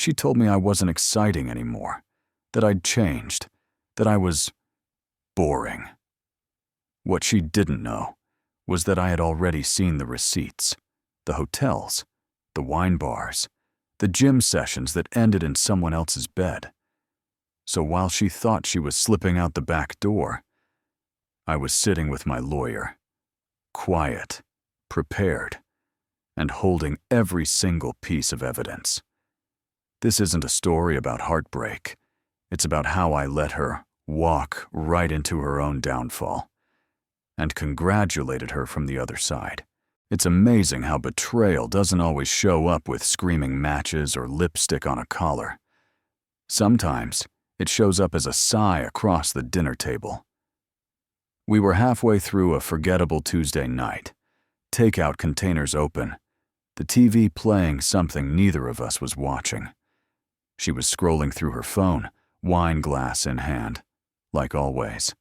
She told me I wasn't exciting anymore, that I'd changed, that I was boring. What she didn't know was that I had already seen the receipts, the hotels, the wine bars, the gym sessions that ended in someone else's bed. So while she thought she was slipping out the back door, I was sitting with my lawyer, quiet, prepared, and holding every single piece of evidence. This isn't a story about heartbreak. It's about how I let her walk right into her own downfall and congratulated her from the other side. It's amazing how betrayal doesn't always show up with screaming matches or lipstick on a collar. Sometimes it shows up as a sigh across the dinner table. We were halfway through a forgettable Tuesday night, takeout containers open, the TV playing something neither of us was watching. She was scrolling through her phone, wine glass in hand, like always.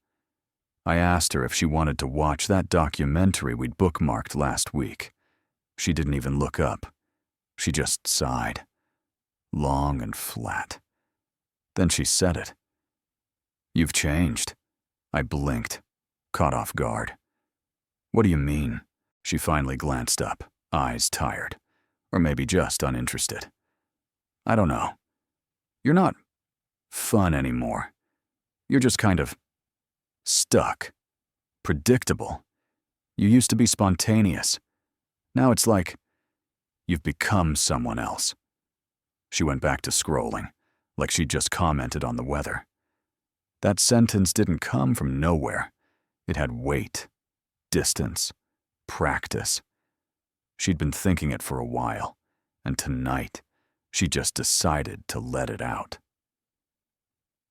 I asked her if she wanted to watch that documentary we'd bookmarked last week. She didn't even look up. She just sighed, long and flat. Then she said it. "You've changed." I blinked, caught off guard. "What do you mean?" She finally glanced up, eyes tired, or maybe just uninterested. "I don't know. You're not fun anymore. You're just kind of stuck, predictable. You used to be spontaneous. Now it's like you've become someone else." She went back to scrolling, like she'd just commented on the weather. That sentence didn't come from nowhere. It had weight, distance, practice. She'd been thinking it for a while, and tonight, she just decided to let it out.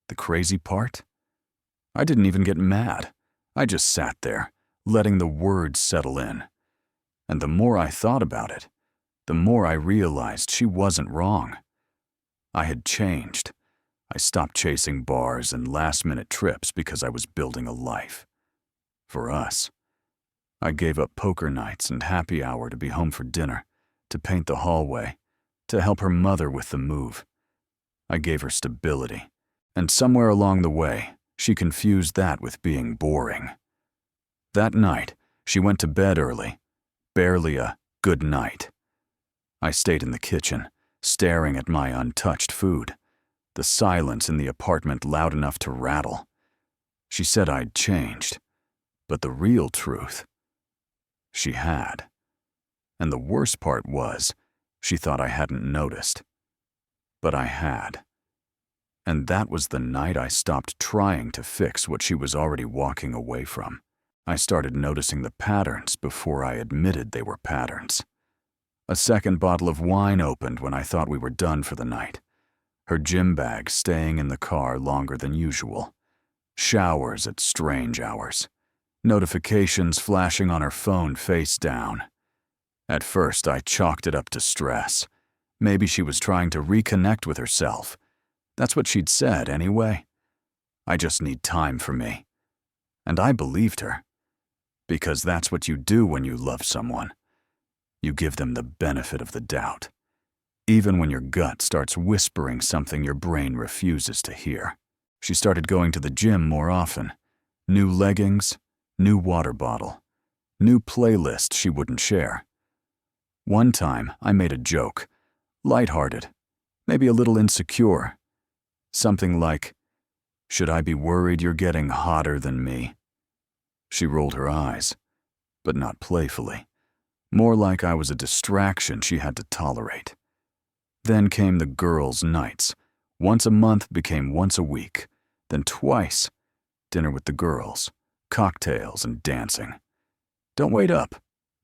The crazy part? I didn't even get mad. I just sat there, letting the words settle in. And the more I thought about it, the more I realized she wasn't wrong. I had changed. I stopped chasing bars and last-minute trips because I was building a life. For us. I gave up poker nights and happy hour to be home for dinner, to paint the hallway, to help her mother with the move. I gave her stability, and somewhere along the way, she confused that with being boring. That night, she went to bed early, barely a good night. I stayed in the kitchen, staring at my untouched food, the silence in the apartment loud enough to rattle. She said I'd changed, but the real truth, she had. And the worst part was, she thought I hadn't noticed. But I had. And that was the night I stopped trying to fix what she was already walking away from. I started noticing the patterns before I admitted they were patterns. A second bottle of wine opened when I thought we were done for the night. Her gym bag staying in the car longer than usual. Showers at strange hours. Notifications flashing on her phone face down. At first, I chalked it up to stress. Maybe she was trying to reconnect with herself. That's what she'd said anyway. I just need time for me. And I believed her. Because that's what you do when you love someone. You give them the benefit of the doubt. Even when your gut starts whispering something your brain refuses to hear. She started going to the gym more often. New leggings, new water bottle, new playlist she wouldn't share. One time, I made a joke, lighthearted, maybe a little insecure. Something like, "Should I be worried you're getting hotter than me?" She rolled her eyes, but not playfully. More like I was a distraction she had to tolerate. Then came the girls' nights. Once a month became once a week, then twice. Dinner with the girls, cocktails and dancing. Don't wait up.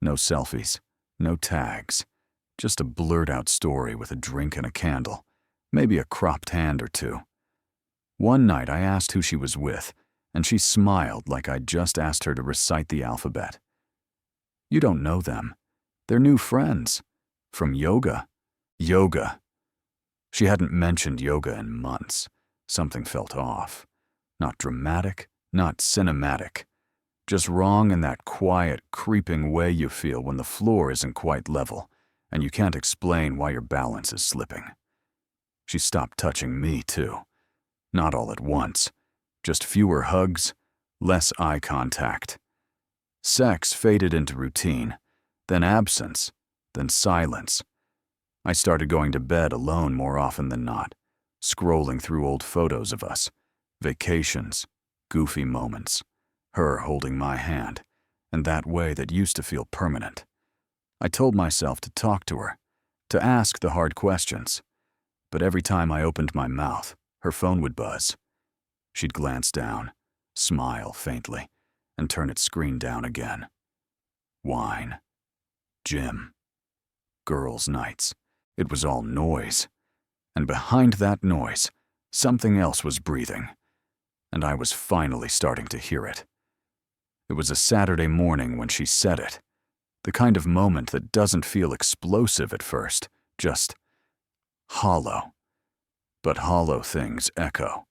No selfies, no tags. Just a blurred-out story with a drink and a candle, maybe a cropped hand or two. One night I asked who she was with, and she smiled like I'd just asked her to recite the alphabet. "You don't know them. They're new friends. From yoga." Yoga. She hadn't mentioned yoga in months. Something felt off. Not dramatic, not cinematic. Just wrong in that quiet, creeping way you feel when the floor isn't quite level, and you can't explain why your balance is slipping. She stopped touching me, too. Not all at once. Just fewer hugs, less eye contact. Sex faded into routine, then absence, then silence. I started going to bed alone more often than not, scrolling through old photos of us, vacations, goofy moments, her holding my hand, and that way that used to feel permanent. I told myself to talk to her, to ask the hard questions, but every time I opened my mouth, her phone would buzz. She'd glance down, smile faintly, and turn its screen down again. Wine. Gym. Girls' nights. It was all noise. And behind that noise, something else was breathing. And I was finally starting to hear it. It was a Saturday morning when she said it. The kind of moment that doesn't feel explosive at first, just hollow. But hollow things echo,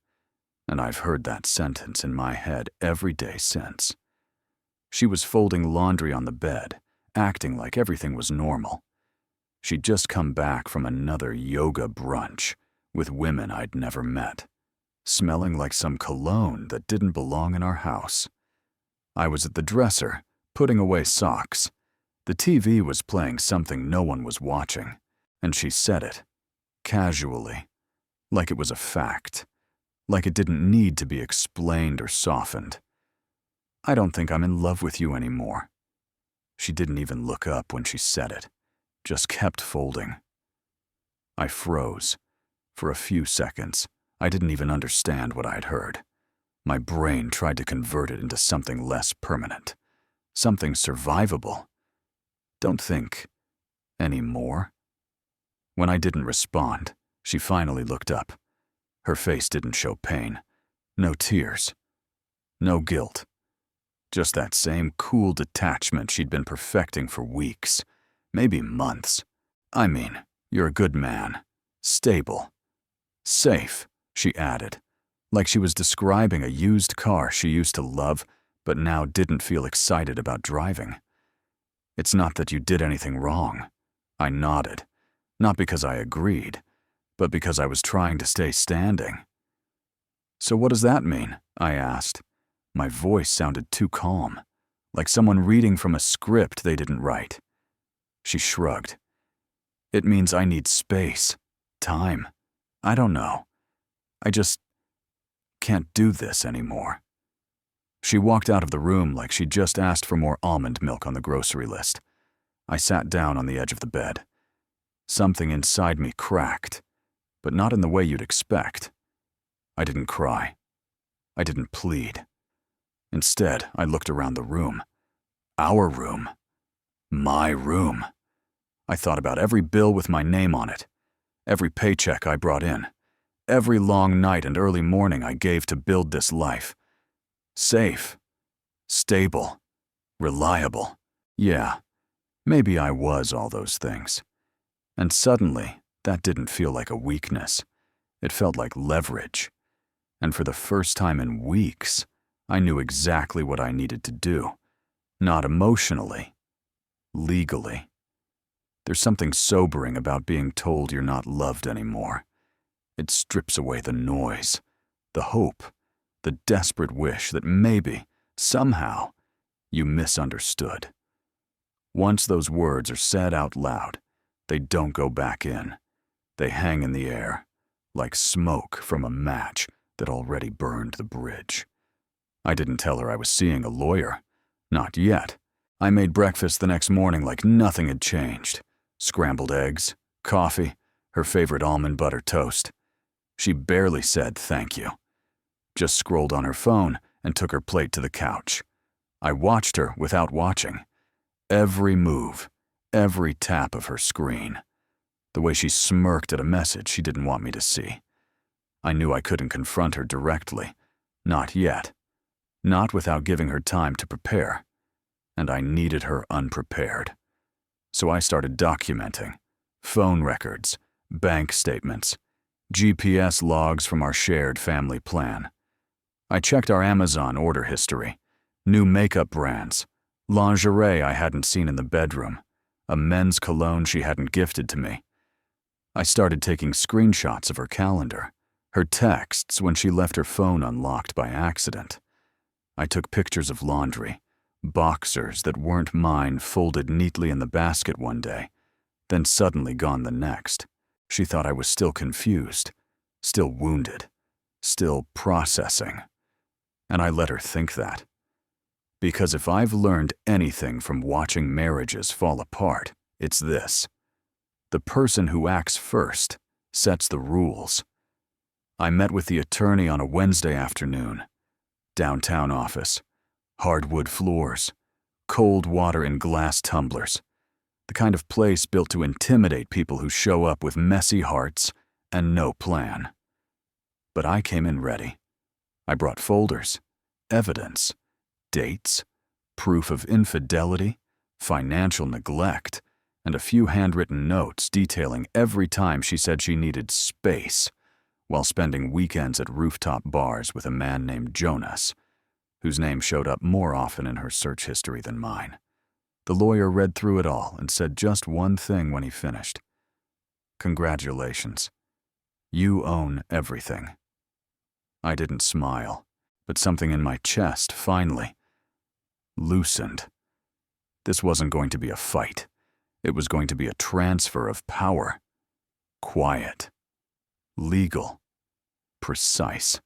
and I've heard that sentence in my head every day since. She was folding laundry on the bed, acting like everything was normal. She'd just come back from another yoga brunch with women I'd never met, smelling like some cologne that didn't belong in our house. I was at the dresser, putting away socks. The TV was playing something no one was watching, and she said it, casually, like it was a fact, like it didn't need to be explained or softened. I don't think I'm in love with you anymore. She didn't even look up when she said it, just kept folding. I froze. For a few seconds, I didn't even understand what I'd heard. My brain tried to convert it into something less permanent, something survivable. Don't think anymore. When I didn't respond, she finally looked up. Her face didn't show pain. No tears. No guilt. Just that same cool detachment she'd been perfecting for weeks, maybe months. I mean, you're a good man. Stable. Safe, she added, like she was describing a used car she used to love but now didn't feel excited about driving. It's not that you did anything wrong. I nodded, not because I agreed, but because I was trying to stay standing. So what does that mean? I asked. My voice sounded too calm, like someone reading from a script they didn't write. She shrugged. It means I need space, time. I don't know. I just can't do this anymore. She walked out of the room like she'd just asked for more almond milk on the grocery list. I sat down on the edge of the bed. Something inside me cracked, but not in the way you'd expect. I didn't cry. I didn't plead. Instead, I looked around the room. Our room. My room. I thought about every bill with my name on it, every paycheck I brought in, every long night and early morning I gave to build this life. Safe. Stable. Reliable. Yeah, maybe I was all those things. And suddenly, that didn't feel like a weakness. It felt like leverage. And for the first time in weeks, I knew exactly what I needed to do. Not emotionally. Legally. There's something sobering about being told you're not loved anymore. It strips away the noise, the hope, the desperate wish that maybe, somehow, you misunderstood. Once those words are said out loud, they don't go back in. They hang in the air, like smoke from a match that already burned the bridge. I didn't tell her I was seeing a lawyer. Not yet. I made breakfast the next morning like nothing had changed. Scrambled eggs, coffee, her favorite almond butter toast. She barely said thank you. Just scrolled on her phone and took her plate to the couch. I watched her without watching. Every move, every tap of her screen. The way she smirked at a message she didn't want me to see. I knew I couldn't confront her directly. Not yet. Not without giving her time to prepare. And I needed her unprepared. So I started documenting. Phone records, bank statements, GPS logs from our shared family plan. I checked our Amazon order history, new makeup brands, lingerie I hadn't seen in the bedroom, a men's cologne she hadn't gifted to me. I started taking screenshots of her calendar, her texts when she left her phone unlocked by accident. I took pictures of laundry, boxers that weren't mine folded neatly in the basket one day, then suddenly gone the next. She thought I was still confused, still wounded, still processing. And I let her think that. Because if I've learned anything from watching marriages fall apart, it's this. The person who acts first sets the rules. I met with the attorney on a Wednesday afternoon. Downtown office, hardwood floors, cold water in glass tumblers. The kind of place built to intimidate people who show up with messy hearts and no plan. But I came in ready. I brought folders, evidence, dates, proof of infidelity, financial neglect, and a few handwritten notes detailing every time she said she needed space while spending weekends at rooftop bars with a man named Jonas, whose name showed up more often in her search history than mine. The lawyer read through it all and said just one thing when he finished. "Congratulations. You own everything." I didn't smile, but something in my chest finally loosened. This wasn't going to be a fight. It was going to be a transfer of power. Quiet. Legal. Precise.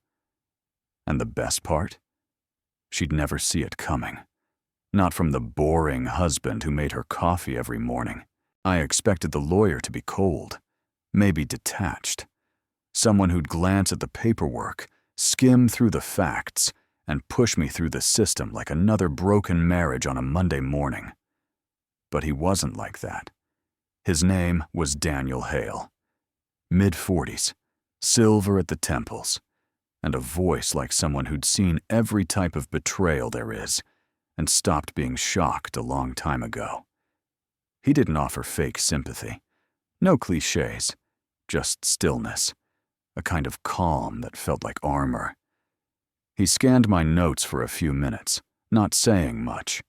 And the best part? She'd never see it coming. Not from the boring husband who made her coffee every morning. I expected the lawyer to be cold, maybe detached. Someone who'd glance at the paperwork, skim through the facts, and push me through the system like another broken marriage on a Monday morning. But he wasn't like that. His name was Daniel Hale. Mid-40s, silver at the temples, and a voice like someone who'd seen every type of betrayal there is and stopped being shocked a long time ago. He didn't offer fake sympathy. No cliches, just stillness, a kind of calm that felt like armor. He scanned my notes for a few minutes, not saying much.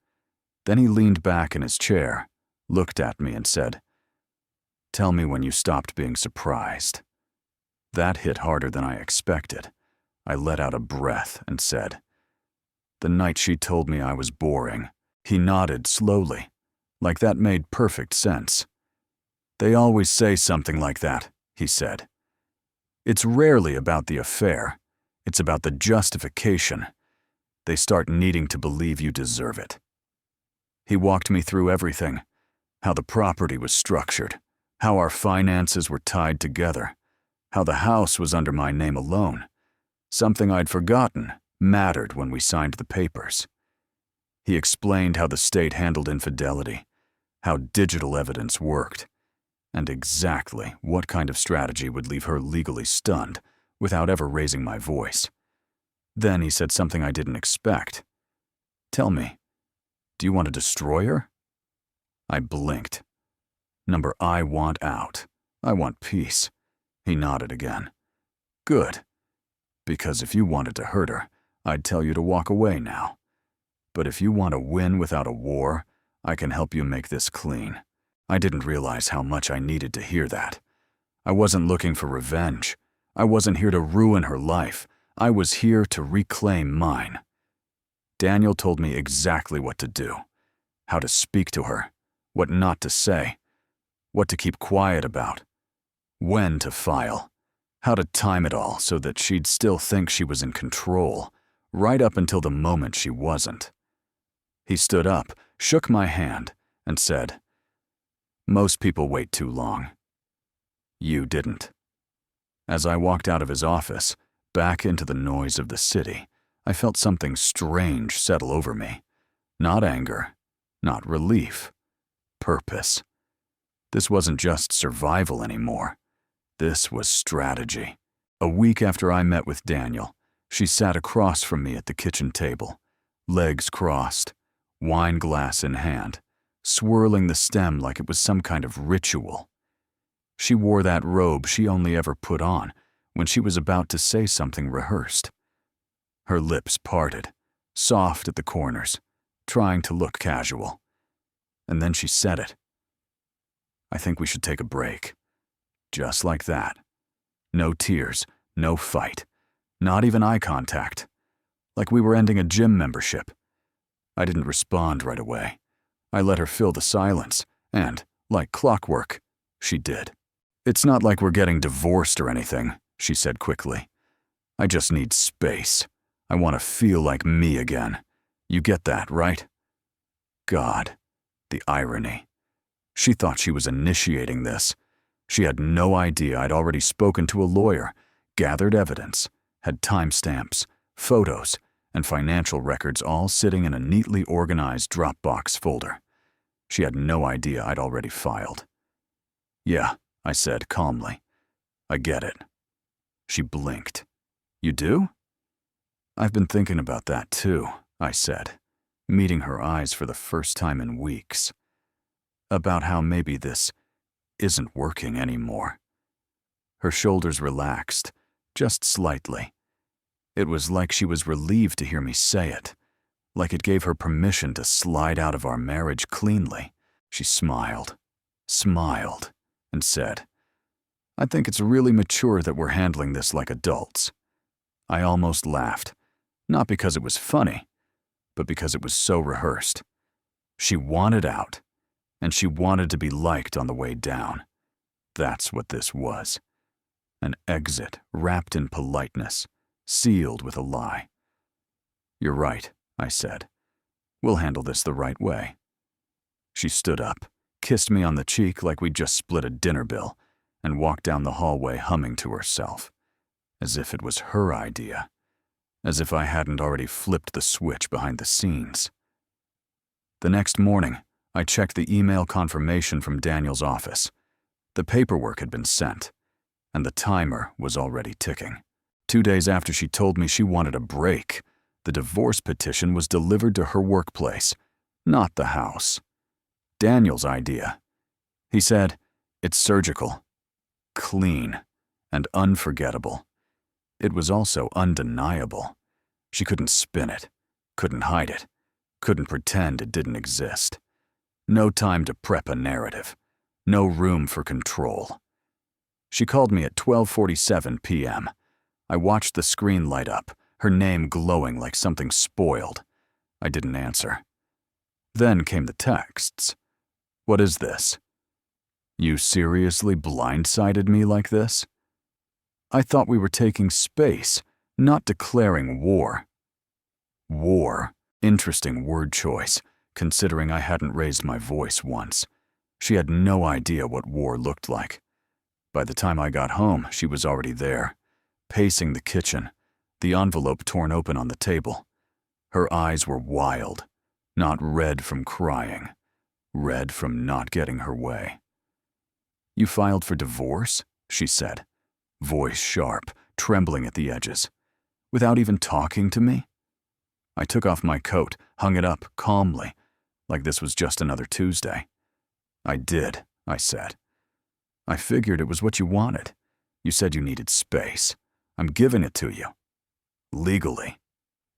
Then he leaned back in his chair, looked at me and said, "Tell me when you stopped being surprised." That hit harder than I expected. I let out a breath and said, "The night she told me I was boring." He nodded slowly, like that made perfect sense. "They always say something like that," he said. "It's rarely about the affair. It's about the justification. They start needing to believe you deserve it." He walked me through everything, how the property was structured, how our finances were tied together, how the house was under my name alone. Something I'd forgotten mattered when we signed the papers. He explained how the state handled infidelity, how digital evidence worked, and exactly what kind of strategy would leave her legally stunned without ever raising my voice. Then he said something I didn't expect. "Tell me, do you want to destroy her?" I blinked. Number, I want out. I want peace. He nodded again. "Good. Because if you wanted to hurt her, I'd tell you to walk away now. But if you want to win without a war, I can help you make this clean." I didn't realize how much I needed to hear that. I wasn't looking for revenge. I wasn't here to ruin her life. I was here to reclaim mine. Daniel told me exactly what to do, how to speak to her, what not to say, what to keep quiet about, when to file, how to time it all so that she'd still think she was in control, right up until the moment she wasn't. He stood up, shook my hand, and said, "Most people wait too long. You didn't." As I walked out of his office, back into the noise of the city, I felt something strange settle over me. Not anger, not relief, purpose. This wasn't just survival anymore. This was strategy. A week after I met with Daniel, she sat across from me at the kitchen table, legs crossed, wine glass in hand, swirling the stem like it was some kind of ritual. She wore that robe she only ever put on when she was about to say something rehearsed. Her lips parted, soft at the corners, trying to look casual. And then she said it. "I think we should take a break." Just like that. No tears, no fight, not even eye contact. Like we were ending a gym membership. I didn't respond right away. I let her fill the silence, and, like clockwork, she did. "It's not like we're getting divorced or anything," she said quickly. "I just need space. I want to feel like me again. You get that, right?" God, the irony. She thought she was initiating this. She had no idea I'd already spoken to a lawyer, gathered evidence, had timestamps, photos, and financial records all sitting in a neatly organized Dropbox folder. She had no idea I'd already filed. "Yeah," I said calmly. "I get it." She blinked. "You do?" "I've been thinking about that too," I said, meeting her eyes for the first time in weeks. "About how maybe this isn't working anymore." Her shoulders relaxed, just slightly. It was like she was relieved to hear me say it, like it gave her permission to slide out of our marriage cleanly. She smiled, and said, "I think it's really mature that we're handling this like adults." I almost laughed, not because it was funny, but because it was so rehearsed. She wanted out, and she wanted to be liked on the way down. That's what this was. An exit wrapped in politeness, sealed with a lie. "You're right," I said. "We'll handle this the right way." She stood up, kissed me on the cheek like we'd just split a dinner bill, and walked down the hallway humming to herself, as if it was her idea, as if I hadn't already flipped the switch behind the scenes. The next morning, I checked the email confirmation from Daniel's office. The paperwork had been sent, and the timer was already ticking. 2 days after she told me she wanted a break, the divorce petition was delivered to her workplace, not the house. Daniel's idea. He said, "It's surgical, clean, and unforgettable." It was also undeniable. She couldn't spin it, couldn't hide it, couldn't pretend it didn't exist. No time to prep a narrative. No room for control. She called me at 12:47 p.m. I watched the screen light up, her name glowing like something spoiled. I didn't answer. Then came the texts. "What is this? You seriously blindsided me like this? I thought we were taking space, not declaring war." War. Interesting word choice, considering I hadn't raised my voice once. She had no idea what war looked like. By the time I got home, she was already there, pacing the kitchen, the envelope torn open on the table. Her eyes were wild, not red from crying, red from not getting her way. "You filed for divorce?" she said, voice sharp, trembling at the edges. "Without even talking to me?" I took off my coat, hung it up calmly, like this was just another Tuesday. "I did," I said. "I figured it was what you wanted. You said you needed space. I'm giving it to you. Legally."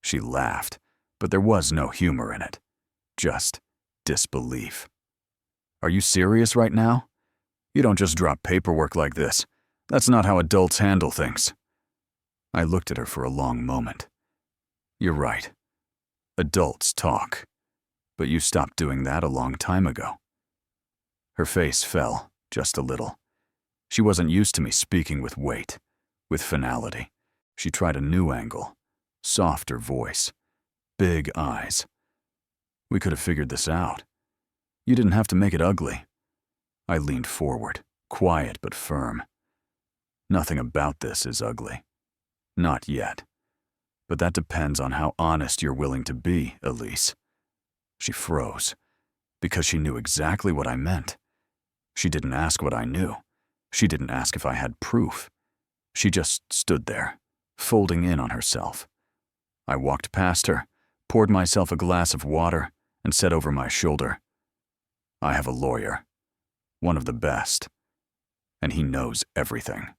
She laughed, but there was no humor in it. Just disbelief. "Are you serious right now? You don't just drop paperwork like this. That's not how adults handle things." I looked at her for a long moment. "You're right. Adults talk. But you stopped doing that a long time ago." Her face fell, just a little. She wasn't used to me speaking with weight, with finality. She tried a new angle, softer voice, big eyes. "We could have figured this out. You didn't have to make it ugly." I leaned forward, quiet but firm. "Nothing about this is ugly. Not yet. But that depends on how honest you're willing to be, Elise." She froze, because she knew exactly what I meant. She didn't ask what I knew. She didn't ask if I had proof. She just stood there, folding in on herself. I walked past her, poured myself a glass of water, and said over my shoulder, "I have a lawyer, one of the best, and he knows everything."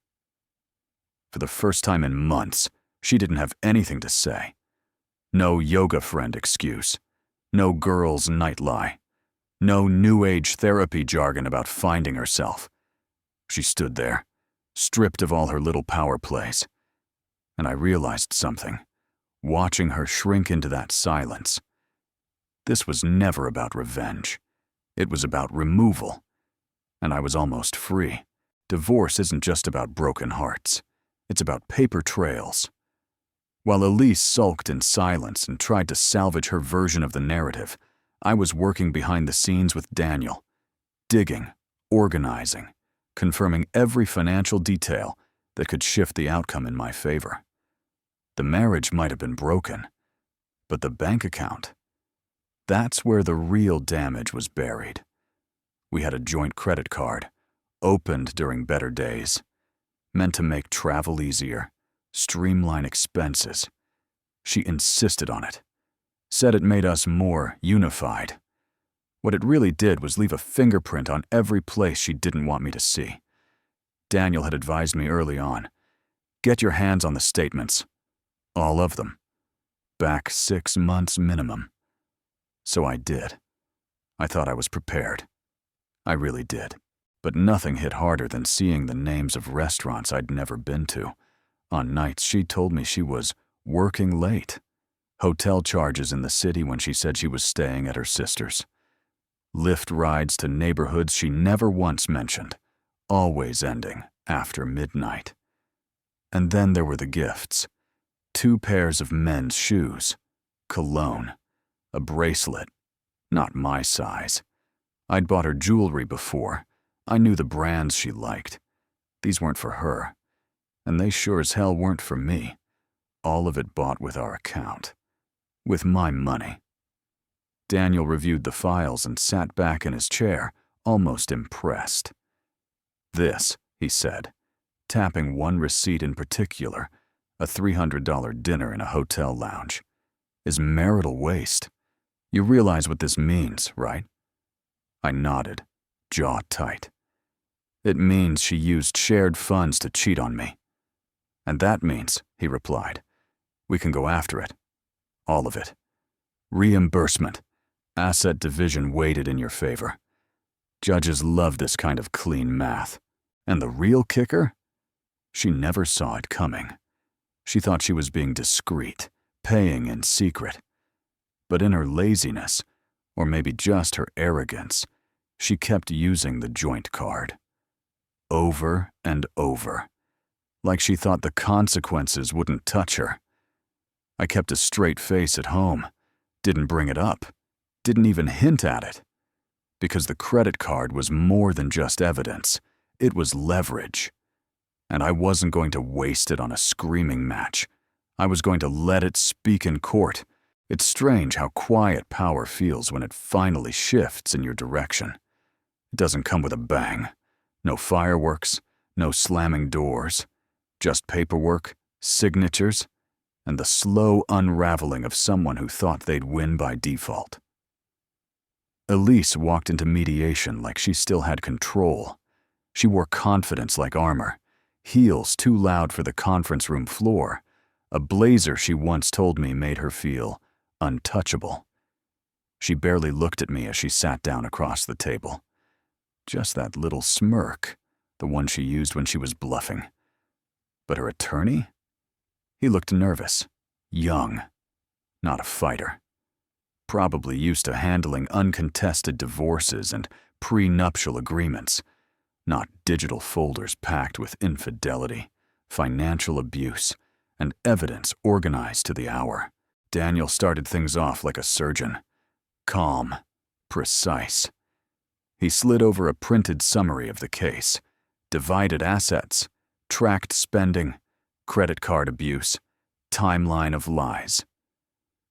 For the first time in months, she didn't have anything to say. No yoga friend excuse. No girl's night lie. No new age therapy jargon about finding herself. She stood there, stripped of all her little power plays. And I realized something, watching her shrink into that silence. This was never about revenge. It was about removal. And I was almost free. Divorce isn't just about broken hearts. It's about paper trails. While Elise sulked in silence and tried to salvage her version of the narrative, I was working behind the scenes with Daniel, digging, organizing, confirming every financial detail that could shift the outcome in my favor. The marriage might have been broken, but the bank account, that's where the real damage was buried. We had a joint credit card, opened during better days, meant to make travel easier, streamline expenses. She insisted on it, said it made us more unified. What it really did was leave a fingerprint on every place she didn't want me to see. Daniel had advised me early on, get your hands on the statements. All of them. Back 6 months minimum. So I did. I thought I was prepared. I really did. But nothing hit harder than seeing the names of restaurants I'd never been to. On nights she told me she was working late. Hotel charges in the city when she said she was staying at her sister's. Lyft rides to neighborhoods she never once mentioned, always ending after midnight. And then there were the gifts. 2 pairs of men's shoes, cologne, a bracelet, not my size. I'd bought her jewelry before. I knew the brands she liked. These weren't for her, and they sure as hell weren't for me. All of it bought with our account, with my money. Daniel reviewed the files and sat back in his chair, almost impressed. This, he said, tapping one receipt in particular, a $300 dinner in a hotel lounge, is marital waste. You realize what this means, right? I nodded, jaw tight. It means she used shared funds to cheat on me. And that means, he replied, we can go after it. All of it. Reimbursement. Asset division weighted in your favor. Judges love this kind of clean math. And the real kicker? She never saw it coming. She thought she was being discreet, paying in secret. But in her laziness, or maybe just her arrogance, she kept using the joint card. Over and over. Like she thought the consequences wouldn't touch her. I kept a straight face at home, didn't bring it up, didn't even hint at it. Because the credit card was more than just evidence, it was leverage. And I wasn't going to waste it on a screaming match. I was going to let it speak in court. It's strange how quiet power feels when it finally shifts in your direction. It doesn't come with a bang. No fireworks, no slamming doors, just paperwork, signatures, and the slow unraveling of someone who thought they'd win by default. Elise walked into mediation like she still had control. She wore confidence like armor, heels too loud for the conference room floor, a blazer she once told me made her feel untouchable. She barely looked at me as she sat down across the table. Just that little smirk, the one she used when she was bluffing. But her attorney? He looked nervous, young, not a fighter. Probably used to handling uncontested divorces and prenuptial agreements, not digital folders packed with infidelity, financial abuse, and evidence organized to the hour. Daniel started things off like a surgeon. Calm, precise. He slid over a printed summary of the case, divided assets, tracked spending, credit card abuse, timeline of lies.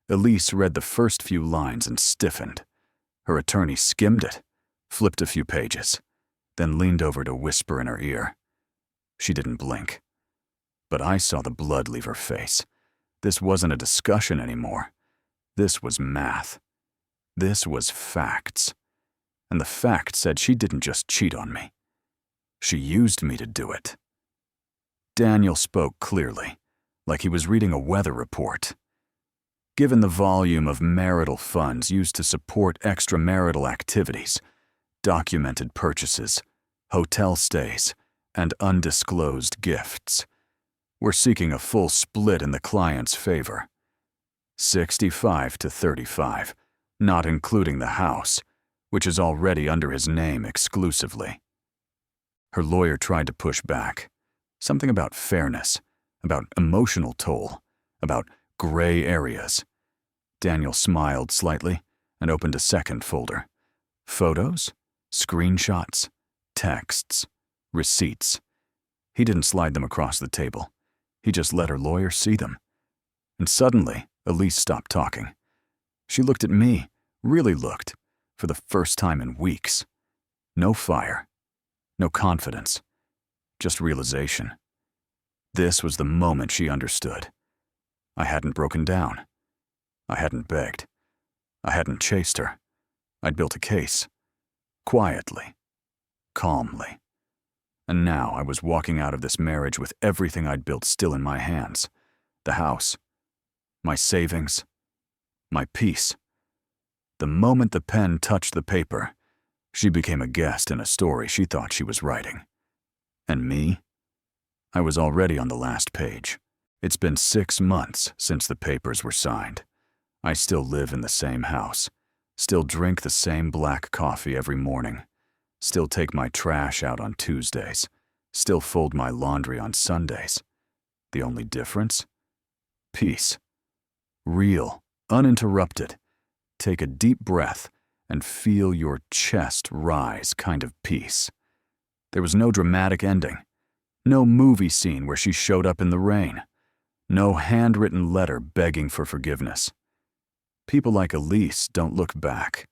Elise read the first few lines and stiffened. Her attorney skimmed it, flipped a few pages, then leaned over to whisper in her ear. She didn't blink. But I saw the blood leave her face. This wasn't a discussion anymore. This was math. This was facts. And the fact said she didn't just cheat on me. She used me to do it. Daniel spoke clearly, like he was reading a weather report. Given the volume of marital funds used to support extramarital activities, documented purchases, hotel stays, and undisclosed gifts. We're seeking a full split in the client's favor. 65 to 35, not including the house, which is already under his name exclusively. Her lawyer tried to push back. Something about fairness, about emotional toll, about gray areas. Daniel smiled slightly and opened a second folder. Photos, screenshots, texts, receipts. He didn't slide them across the table. He just let her lawyer see them. And suddenly, Elise stopped talking. She looked at me, really looked, for the first time in weeks. No fire, no confidence, just realization. This was the moment she understood. I hadn't broken down. I hadn't begged. I hadn't chased her. I'd built a case. Quietly. Calmly. And now I was walking out of this marriage with everything I'd built still in my hands. The house. My savings. My peace. The moment the pen touched the paper, she became a guest in a story she thought she was writing. And me? I was already on the last page. It's been 6 months since the papers were signed. I still live in the same house, still drink the same black coffee every morning, still take my trash out on Tuesdays, still fold my laundry on Sundays. The only difference? Peace. Real, uninterrupted. Take a deep breath and feel your chest rise kind of peace. There was no dramatic ending. No movie scene where she showed up in the rain. No handwritten letter begging for forgiveness. People like Elise don't look back.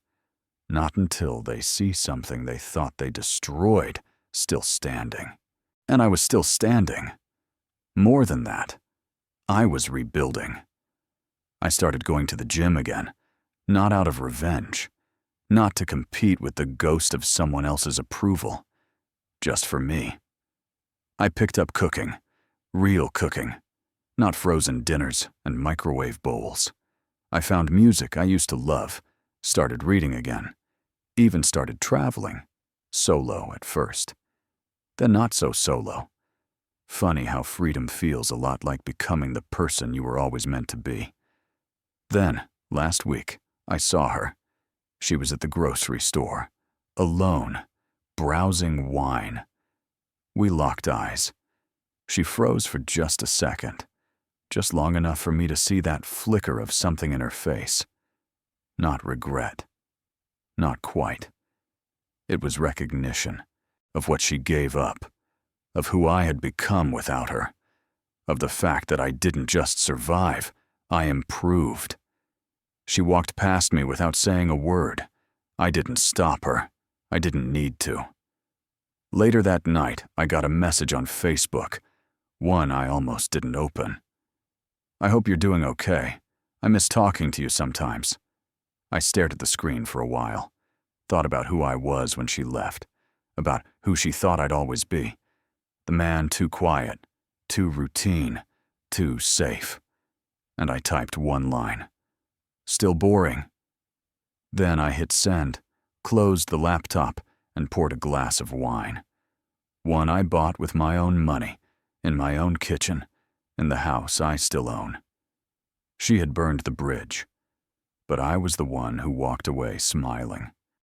Not until they see something they thought they destroyed still standing. And I was still standing. More than that, I was rebuilding. I started going to the gym again, not out of revenge, not to compete with the ghost of someone else's approval, just for me. I picked up cooking, real cooking, not frozen dinners and microwave bowls. I found music I used to love, started reading again, even started traveling, solo at first, then not so solo. Funny how freedom feels a lot like becoming the person you were always meant to be. Then, last week, I saw her. She was at the grocery store, alone, browsing wine. We locked eyes. She froze for just a second, just long enough for me to see that flicker of something in her face. Not regret. Not quite. It was recognition of what she gave up, of who I had become without her, of the fact that I didn't just survive, I improved. She walked past me without saying a word. I didn't stop her. I didn't need to. Later that night, I got a message on Facebook, one I almost didn't open. I hope you're doing okay. I miss talking to you sometimes. I stared at the screen for a while, thought about who I was when she left, about who she thought I'd always be. The man too quiet, too routine, too safe. And I typed one line. Still boring. Then I hit send, closed the laptop, and poured a glass of wine. One I bought with my own money, in my own kitchen, in the house I still own. She had burned the bridge, but I was the one who walked away smiling.